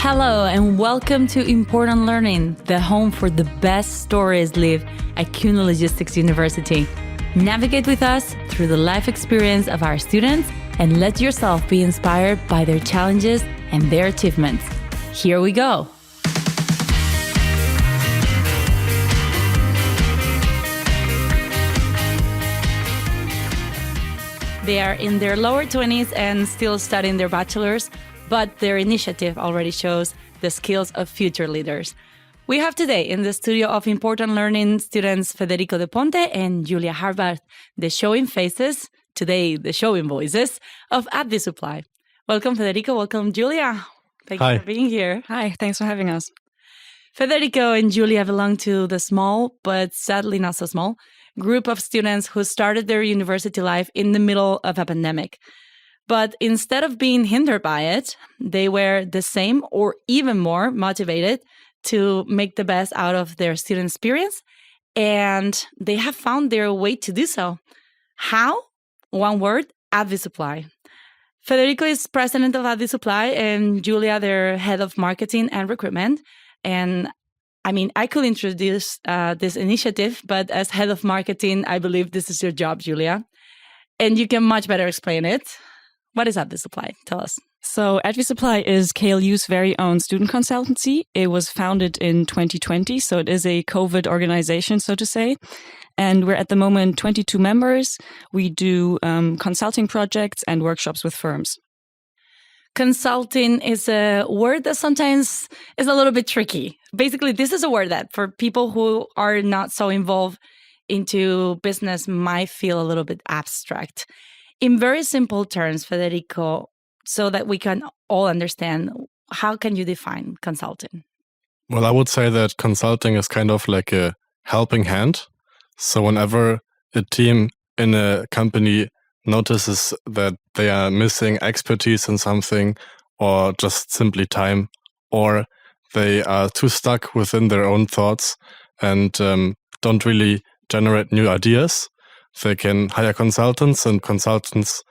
Hello and welcome to Important Learning, the home for the best stories live at KLU Logistics University. Navigate with us through the life experience of our students and let yourself be inspired by their challenges and their achievements. Here we go. They are in their lower 20s and still studying their bachelors, but their initiative already shows the skills of future leaders. We have today in the studio of Important Learning students Federico de Ponte and Julia Harbarth, the showing faces, today the showing voices, of Advisupply. Welcome, Federico. Welcome, Julia. Thank you for being here. Hi, thanks for having us. Federico and Julia belong to the small, but sadly not so small, group of students who started their university life in the middle of a pandemic. But instead of being hindered by it, they were the same or even more motivated to make the best out of their student experience, and they have found their way to do so. How? One word, Advisupply. Federico is president of Advisupply and Julia, their head of marketing and recruitment. And I could introduce this initiative, but as head of marketing, I believe this is your job, Julia. And you can much better explain it. What is Advisupply? Tell us. So Advisupply is KLU's very own student consultancy. It was founded in 2020, so it is a COVID organization, so to say. And we're at the moment 22 members. We do consulting projects and workshops with firms. Consulting is a word that sometimes is a little bit tricky. Basically, this is a word that for people who are not so involved into business might feel a little bit abstract. In very simple terms, Federico, so that we can all understand, how can you define consulting? Well, I would say that consulting is kind of like a helping hand. So whenever a team in a company notices that they are missing expertise in something, or just simply time, or they are too stuck within their own thoughts and don't really generate new ideas, they can hire consultants, and consultants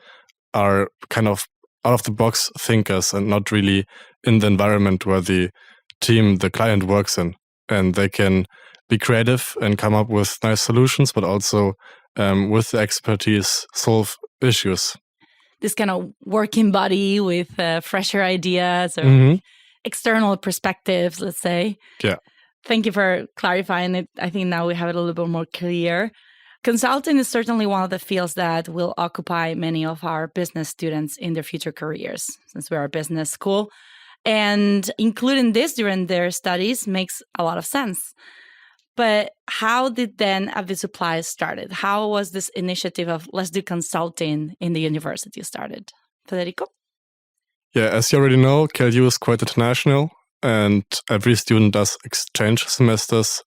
are kind of out-of-the-box thinkers and not really in the environment where the team, the client, works in. And they can be creative and come up with nice solutions, but also with the expertise, solve issues. This kind of working body with fresher ideas or external perspectives, let's say. Yeah. Thank you for clarifying it. I think now we have it a little bit more clear. Consulting is certainly one of the fields that will occupy many of our business students in their future careers, since we're a business school. And including this during their studies makes a lot of sense. But how did then Advisupply started? How was this initiative of let's do consulting in the university started? Federico? Yeah, as you already know, KLU is quite international, and every student does exchange semesters.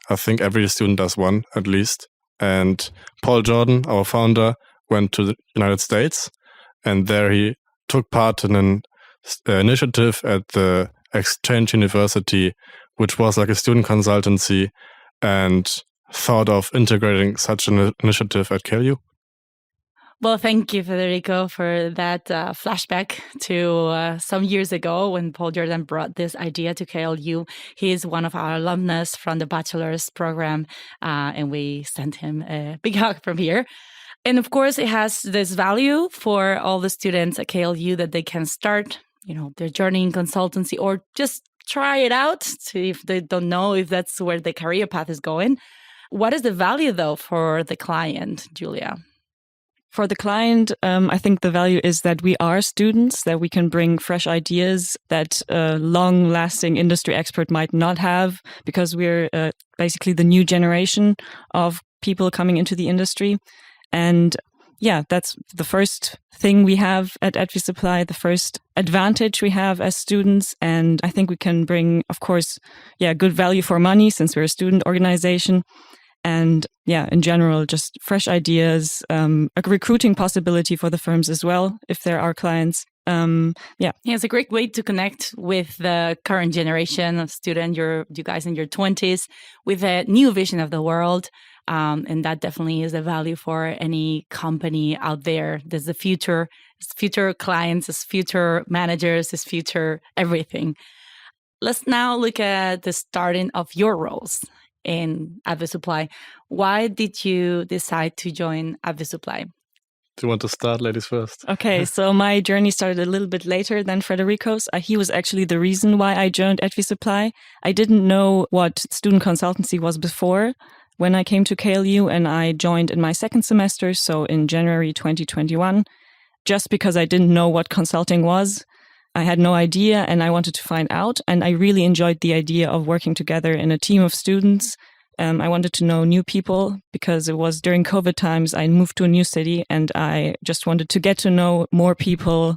I think every student does one at least. And Paul Jordan, our founder, went to the United States, and there he took part in an initiative at the Exchange University, which was like a student consultancy, and thought of integrating such an initiative at KLU. Well, thank you, Federico, for that flashback to some years ago when Paul Jordan brought this idea to KLU. He is one of our alumnus from the bachelor's program, and we sent him a big hug from here. And of course, it has this value for all the students at KLU that they can start, their journey in consultancy or just try it out, see if they don't know if that's where the career path is going. What is the value, though, for the client, Julia? For the client, I think the value is that we are students, that we can bring fresh ideas that a long-lasting industry expert might not have, because we're basically the new generation of people coming into the industry. And yeah, that's the first thing we have at Advisupply, the first advantage we have as students. And I think we can bring, of course, good value for money since we're a student organization. And in general, just fresh ideas, a recruiting possibility for the firms as well, if they're our clients. It's a great way to connect with the current generation of student, you guys in your 20s, with a new vision of the world. And that definitely is a value for any company out there. There's the future, it's future clients, it's future managers, it's future everything. Let's now look at the starting of your roles in Advisupply. Why did you decide to join Advisupply? Do you want to start, ladies first? Okay, so my journey started a little bit later than Federico's. He was actually the reason why I joined Advisupply. I didn't know what student consultancy was before when I came to KLU, and I joined in my second semester, so in January 2021, just because I didn't know what consulting was. I had no idea and I wanted to find out, and I really enjoyed the idea of working together in a team of students. I wanted to know new people because it was during COVID times. I moved to a new city and I just wanted to get to know more people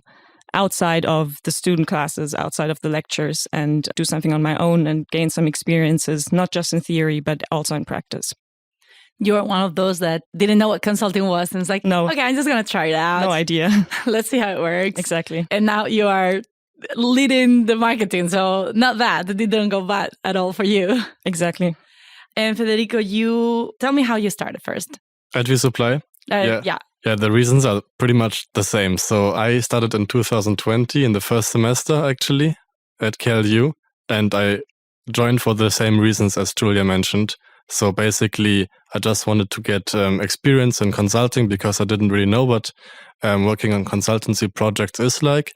outside of the student classes, outside of the lectures, and do something on my own and gain some experiences, not just in theory, but also in practice. You're one of those that didn't know what consulting was and it's like, no, okay, I'm just going to try it out. No idea. Let's see how it works. Exactly. And now you are leading the marketing. So not bad. It didn't go bad at all for you. Exactly. And Federico, you tell me how you started first. Advisupply? Yeah. Yeah, the reasons are pretty much the same. So I started in 2020 in the first semester, actually, at KLU. And I joined for the same reasons as Julia mentioned. So basically, I just wanted to get experience in consulting because I didn't really know what working on consultancy projects is like.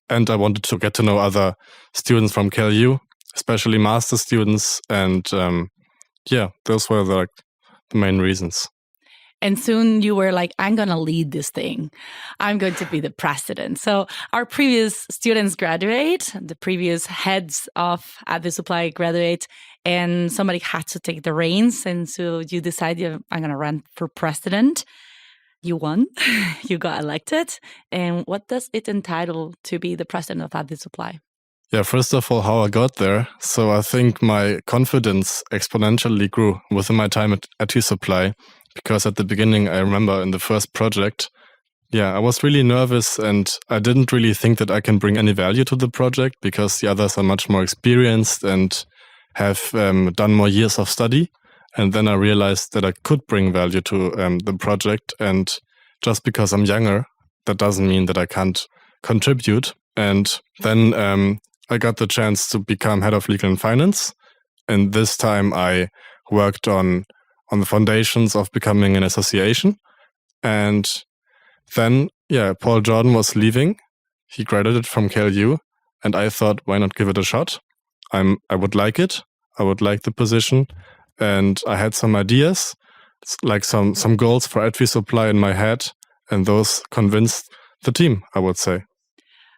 And I wanted to get to know other students from KLU, especially master students. And those were the main reasons. And soon you were like, I'm going to lead this thing. I'm going to be the president. So our previous students graduate, the previous heads of Advisupply graduate, and somebody had to take the reins. And so you decided, I'm going to run for president. You won. You got elected. And what does it entitle to be the president of Advisupply? Yeah, first of all, how I got there. So I think my confidence exponentially grew within my time at Advisupply, because at the beginning, I remember in the first project, I was really nervous and I didn't really think that I can bring any value to the project because the others are much more experienced and have done more years of study. And then I realized that I could bring value to the project. And just because I'm younger, that doesn't mean that I can't contribute. And then I got the chance to become head of legal and finance. And this time I worked on the foundations of becoming an association. And then, Paul Jordan was leaving. He graduated from KLU. And I thought, why not give it a shot? I would like it. I would like the position. And I had some ideas, like some goals for Advisupply in my head. And those convinced the team, I would say.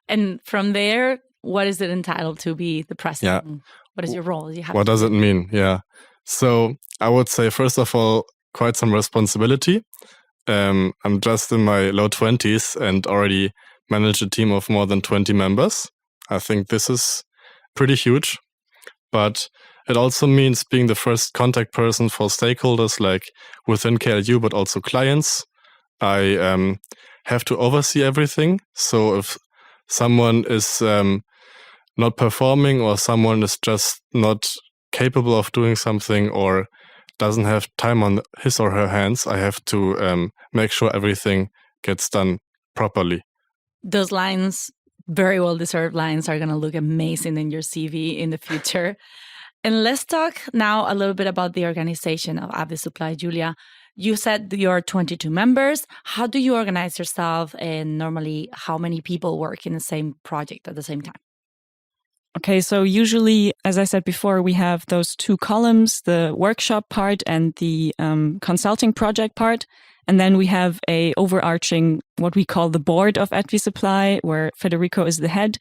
And from there, what is it entitled to be the president? Yeah. What is your role? What does it mean? Yeah. So I would say, first of all, quite some responsibility. I'm just in my low 20s and already manage a team of more than 20 members. I think this is pretty huge. But it also means being the first contact person for stakeholders like within KLU, but also clients. I have to oversee everything. So if someone is not performing or someone is just not capable of doing something or doesn't have time on his or her hands, I have to make sure everything gets done properly. Those lines, very well-deserved lines, are going to look amazing in your CV in the future. And let's talk now a little bit about the organization of Advisupply. Julia, you said you're 22 members. How do you organize yourself? And normally, how many people work in the same project at the same time? Okay, so usually, as I said before, we have those two columns, the workshop part and the consulting project part. And then we have a overarching, what we call the board of Advisupply, where Federico is the head.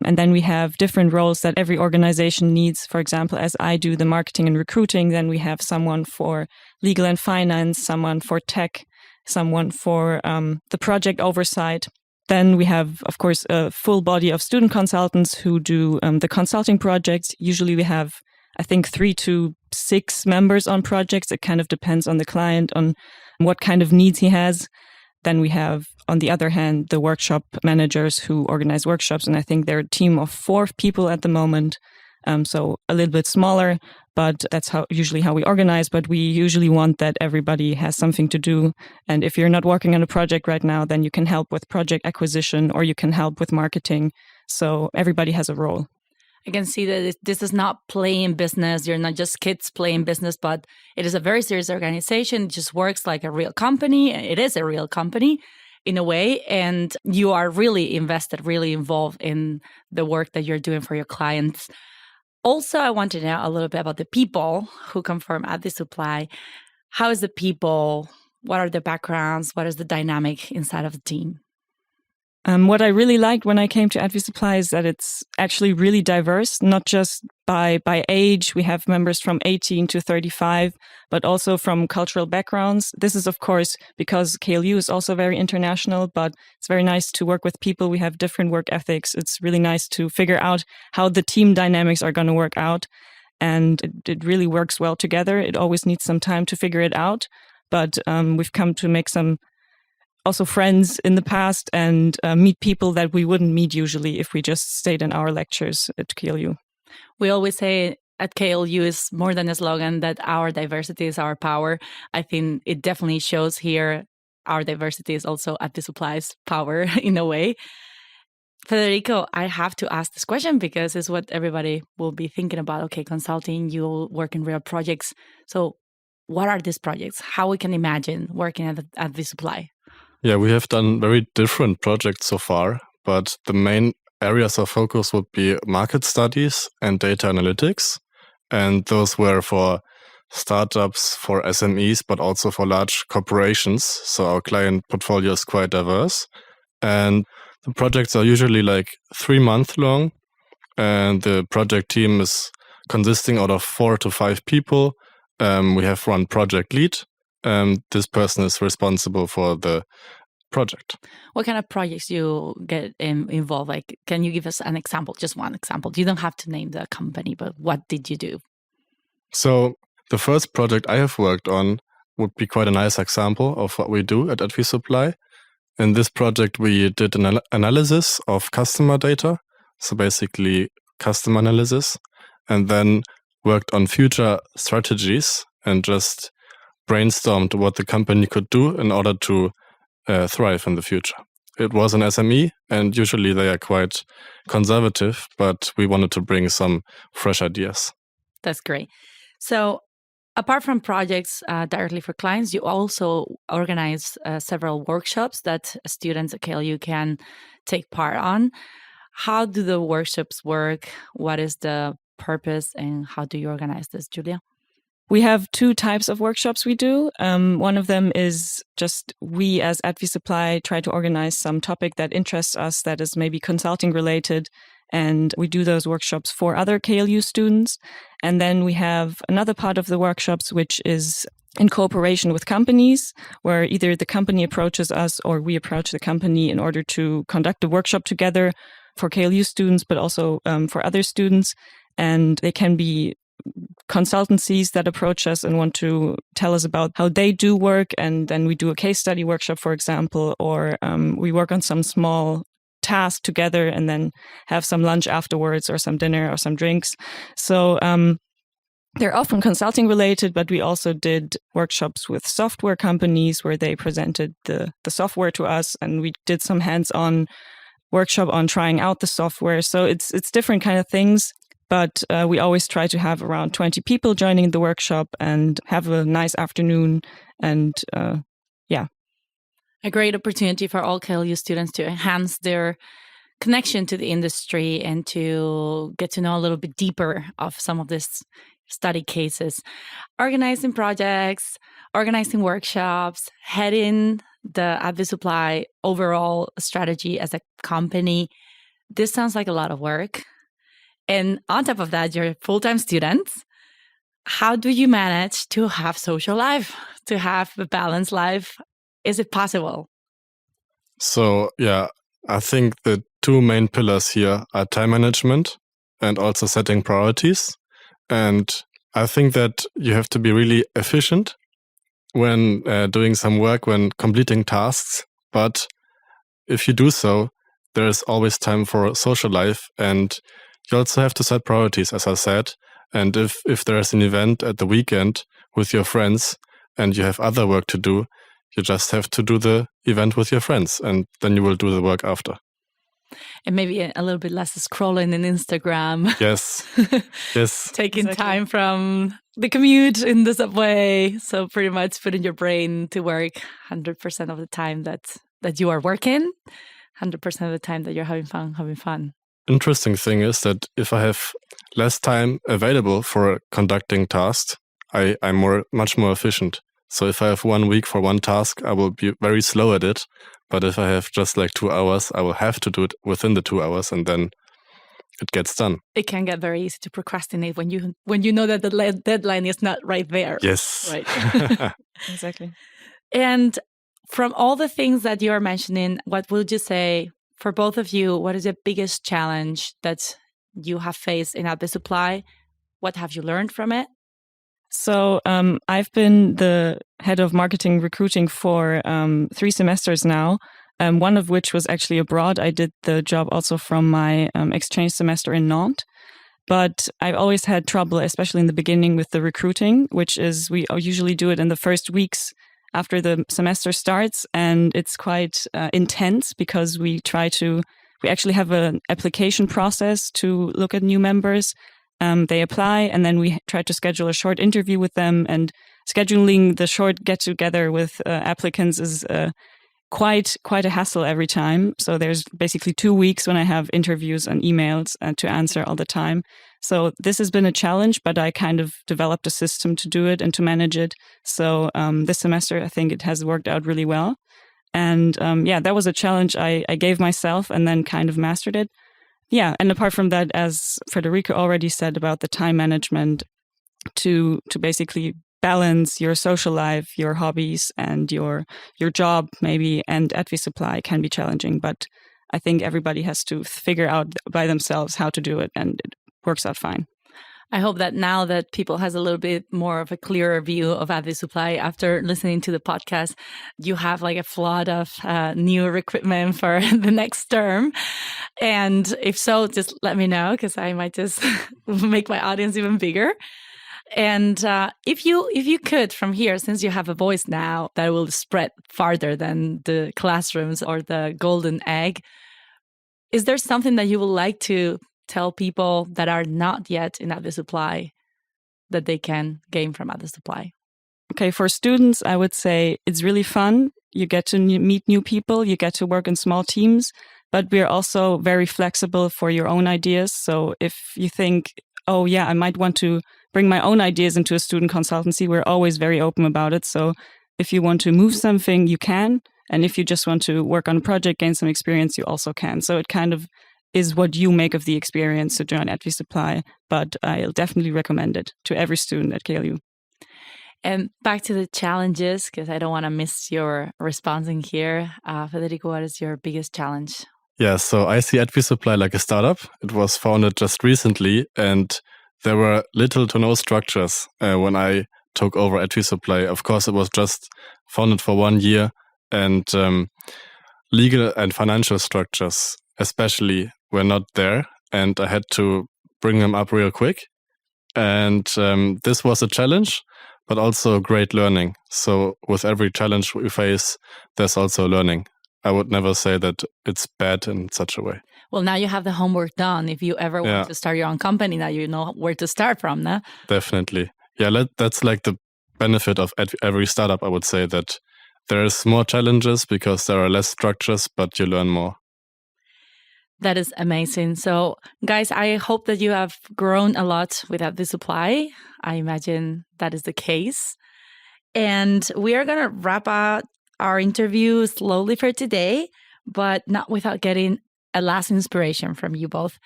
And then we have different roles that every organization needs. For example, as I do the marketing and recruiting, then we have someone for legal and finance, someone for tech, someone for the project oversight. Then we have, of course, a full body of student consultants who do the consulting projects. Usually we have, I think, 3 to 6 members on projects. It kind of depends on the client, on what kind of needs he has. Then we have, on the other hand, the workshop managers who organize workshops. And I think they're a team of 4 people at the moment. So a little bit smaller, but that's usually how we organize. But we usually want that everybody has something to do. And if you're not working on a project right now, then you can help with project acquisition or you can help with marketing. So everybody has a role. I can see that this is not playing business. You're not just kids playing business, but it is a very serious organization. It just works like a real company. It is a real company in a way. And you are really invested, really involved in the work that you're doing for your clients. Also, I want to know a little bit about the people who come from Advisupply. How is the people? What are their backgrounds? What is the dynamic inside of the team? What I really liked when I came to Advisupply is that it's actually really diverse, not just by age. We have members from 18 to 35, but also from cultural backgrounds. This is, of course, because KLU is also very international, but it's very nice to work with people. We have different work ethics. It's really nice to figure out how the team dynamics are going to work out. And it really works well together. It always needs some time to figure it out. But we've come to make some also friends in the past and meet people that we wouldn't meet usually if we just stayed in our lectures at KLU. We always say at KLU is more than a slogan that our diversity is our power. I think it definitely shows here. Our diversity is also Advisupply's power in a way. Federico, I have to ask this question because it's what everybody will be thinking about. Okay, consulting, you work in real projects. So what are these projects? How we can imagine working at Advisupply? Yeah, we have done very different projects so far, but the main areas of focus would be market studies and data analytics. And those were for startups, for SMEs, but also for large corporations. So our client portfolio is quite diverse. And the projects are usually like 3 months long. And the project team is consisting out of 4 to 5 people. We have one project lead. This person is responsible for the project. What kind of projects you get involved? Like, can you give us an example, just one example? You don't have to name the company, but what did you do? So the first project I have worked on would be quite a nice example of what we do at Advisupply. In this project, we did an analysis of customer data, so basically customer analysis, and then worked on future strategies and just brainstormed what the company could do in order to thrive in the future. It was an SME, and usually they are quite conservative, but we wanted to bring some fresh ideas. That's great. So apart from projects directly for clients, you also organize several workshops that students at KLU can take part on. How do the workshops work? What is the purpose, and how do you organize this, Julia? We have 2 types of workshops we do. One of them is just we as Advisupply try to organize some topic that interests us that is maybe consulting related, and we do those workshops for other KLU students. And then we have another part of the workshops which is in cooperation with companies, where either the company approaches us or we approach the company in order to conduct a workshop together for KLU students, but also for other students. And they can be consultancies that approach us and want to tell us about how they do work, and then we do a case study workshop, for example, or we work on some small task together and then have some lunch afterwards or some dinner or some drinks. So they're often consulting related, but we also did workshops with software companies where they presented the software to us, and we did some hands-on workshop on trying out the software. So it's different kind of things. But we always try to have around 20 people joining the workshop and have a nice afternoon. And yeah. A great opportunity for all KLU students to enhance their connection to the industry and to get to know a little bit deeper of some of these study cases. Organizing projects, organizing workshops, heading the Advisupply overall strategy as a company. This sounds like a lot of work. And on top of that, you're full-time students. How do you manage to have social life, to have a balanced life? Is it possible? So, yeah, I think the 2 main pillars here are time management and also setting priorities. And I think that you have to be really efficient when doing some work, when completing tasks. But if you do so, there is always time for social life, and you also have to set priorities, as I said. And if there is an event at the weekend with your friends and you have other work to do, you just have to do the event with your friends, and then you will do the work after. And maybe a little bit less scrolling in Instagram. Yes. Yes. Taking time from the commute in the subway. So pretty much putting your brain to work 100% of the time that you are working, 100% of the time that you're having fun. Interesting thing is that if I have less time available for conducting tasks, I'm much more efficient. So if I have 1 week for one task, I will be very slow at it. But if I have just like 2 hours, I will have to do it within the 2 hours, and then it gets done. It can get very easy to procrastinate when you know that the deadline is not right there. Yes. Right. Exactly. And from all the things that you are mentioning, what would you say for both of you? What is the biggest challenge that you have faced in Advisupply? What have you learned from it? So I've been the head of marketing recruiting for 3 semesters now, one of which was actually abroad. I did the job also from my exchange semester in Nantes. But I've always had trouble, especially in the beginning, with the recruiting, which is we usually do it in the first weeks after the semester starts. And it's quite intense because we actually have an application process to look at new members. They apply, and then we try to schedule a short interview with them. And scheduling the short get-together with applicants is quite a hassle every time. So there's basically 2 weeks when I have interviews and emails to answer all the time. So this has been a challenge, but I kind of developed a system to do it and to manage it. So this semester, I think it has worked out really well. And that was a challenge I gave myself and then kind of mastered it. Yeah, and apart from that, as Federico already said about the time management, to basically balance your social life, your hobbies, and your job maybe, and Advisupply can be challenging. But I think everybody has to figure out by themselves how to do it, and it works out fine. I hope that now that people has a little bit more of a clearer view of Advisupply after listening to the podcast, you have like a flood of new recruitment for the next term. And if so, just let me know, because I might just make my audience even bigger. And if you could from here, since you have a voice now that will spread farther than the classrooms or the golden egg, is there something that you would like to tell people that are not yet in Advisupply that they can gain from Advisupply? Okay, for students, I would say it's really fun. You get to meet new people, you get to work in small teams, but we're also very flexible for your own ideas. So if you think, oh yeah, I might want to bring my own ideas into a student consultancy, we're always very open about it. So if you want to move something, you can. And if you just want to work on a project, gain some experience, you also can. So it kind of is what you make of the experience to join Advisupply, but I'll definitely recommend it to every student at KLU. And back to the challenges, because I don't want to miss your response in here. Federico, what is your biggest challenge? Yeah, so I see Advisupply like a startup. It was founded just recently, and there were little to no structures when I took over Advisupply. Of course, it was just founded for 1 year, and legal and financial structures especially were not there, and I had to bring them up real quick. And this was a challenge, but also great learning. So with every challenge we face, there's also learning. I would never say that it's bad in such a way. Well, now you have the homework done. If you ever want to start your own company, now you know where to start from, no? Definitely. Yeah, that's like the benefit of every startup, I would say, that there's more challenges because there are less structures, but you learn more. That is amazing. So, guys, I hope that you have grown a lot with Advisupply. I imagine that is the case. And we are going to wrap up our interview slowly for today, but not without getting a last inspiration from you both.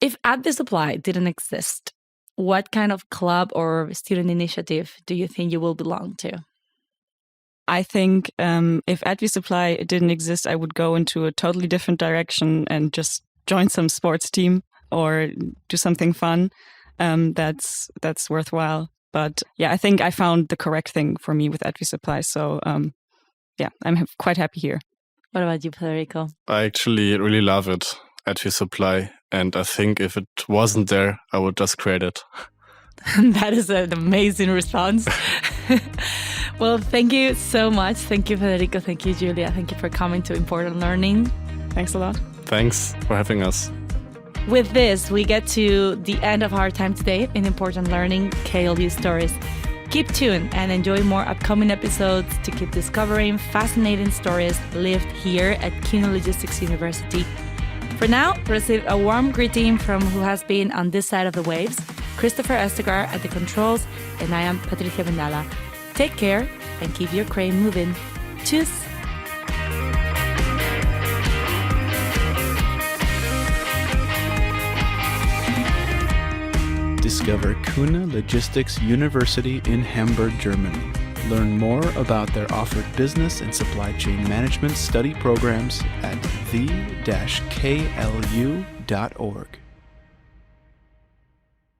If Advisupply didn't exist, what kind of club or student initiative do you think you will belong to? I think if Advisupply didn't exist, I would go into a totally different direction and just join some sports team or do something fun that's worthwhile. But yeah, I think I found the correct thing for me with Advisupply. So yeah, I'm quite happy here. What about you, Federico? I actually really love it, Advisupply. And I think if it wasn't there, I would just create it. That is an amazing response. Well, thank you so much. Thank you, Federico. Thank you, Julia. Thank you for coming to Important Learning. Thanks a lot. Thanks for having us. With this, we get to the end of our time today in Important Learning KLU Stories. Keep tuned and enjoy more upcoming episodes to keep discovering fascinating stories lived here at KU Logistics University. For now, receive a warm greeting from who has been on this side of the waves, Christopher Estegar at the controls, and I am Patricia Vendala. Take care and keep your crane moving. Tschüss! Discover KU Logistics University in Hamburg, Germany. Learn more about their offered business and supply chain management study programs at the-klu.org.